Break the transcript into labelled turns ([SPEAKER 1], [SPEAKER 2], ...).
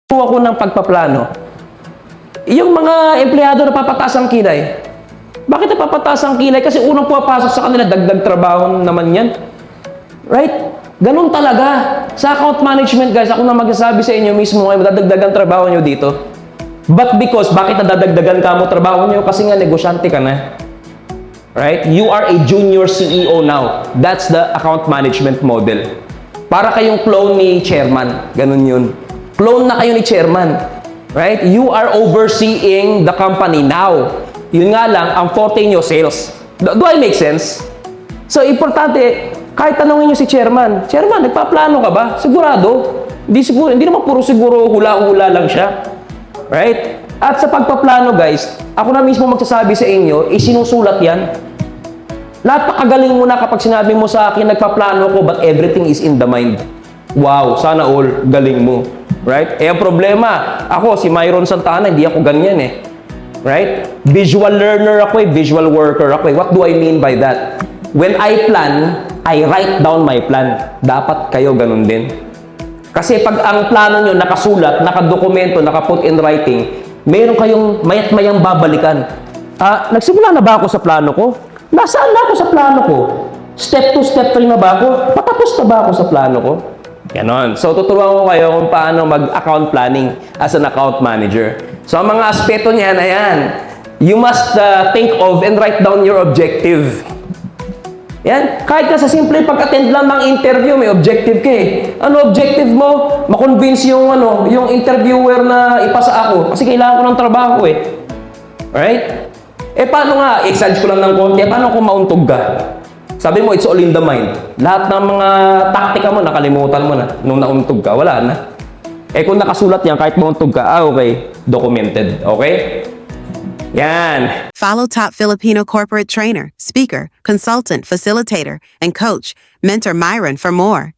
[SPEAKER 1] ako ng pagpaplano. Yung mga empleyado na papataas ang kilay. Bakit napapataas ang kilay? Kasi unang pumapasok sa kanila, dagdag trabaho naman yan. Right? Ganun talaga. Sa account management, guys, ako na magsasabi sa inyo mismo ngayon, madadagdagan trabaho nyo dito. But because, bakit nadadagdagan ka mo trabaho nyo? Kasi nga, negosyante ka na. Right? You are a junior CEO now. That's the account management model. Para kayong clone ni chairman. Ganun yun. Clone na kayo ni chairman. Right? You are overseeing the company now. Yun nga lang, ang forte nyo, sales. Do I make sense? So, importante, kahit tanongin nyo si chairman, chairman, nagpaplano ka ba? Sigurado. Hindi naman puro siguro hula-hula lang siya. Right? At sa pagpaplano, guys, ako na mismo magsasabi sa inyo, isinusulat yan. Napakagaling mo na kapag sinabi mo sa akin, nagpaplano ko, but everything is in the mind. Wow, sana all, galing mo. Right? Eh, ang problema, ako, si Myron Santana, hindi ako ganyan eh. Right? Visual learner ako eh, visual worker ako eh. What do I mean by that? When I plan, I write down my plan. Dapat kayo ganun din. Kasi pag ang plano nyo nakasulat, nakadokumento, nakaput in writing, meron kayong mayat-mayang babalikan. Nagsimula na ba ako sa plano ko? Nasaan na ako sa plano ko? Step 2, step 3 na ba ako? Patapos na ba ako sa plano ko? Ganon. So, tuturuan ko kayo kung paano mag-account planning as an account manager. So, ang mga aspeto niyan, ayan. You must think of and write down your objective. Yan. Kahit ka sa simple pag-attend lang ng interview, may objective ka eh. Ano objective mo? Ma-convince yung, yung interviewer na ipasa ako. Kasi kailangan ko ng trabaho eh. Alright? Eh, paano nga? I-exage ko lang ng konti. Paano kung mauntog ka? Sabi mo, it's all in the mind. Lahat ng mga taktika mo, nakalimutan mo na. Nung nauntog ka, wala na. Eh, kung nakasulat yan, kahit mauntog ka, okay, documented. Okay? Yan.
[SPEAKER 2] Follow top Filipino corporate trainer, speaker, consultant, facilitator, and coach, Mentor Myron for more.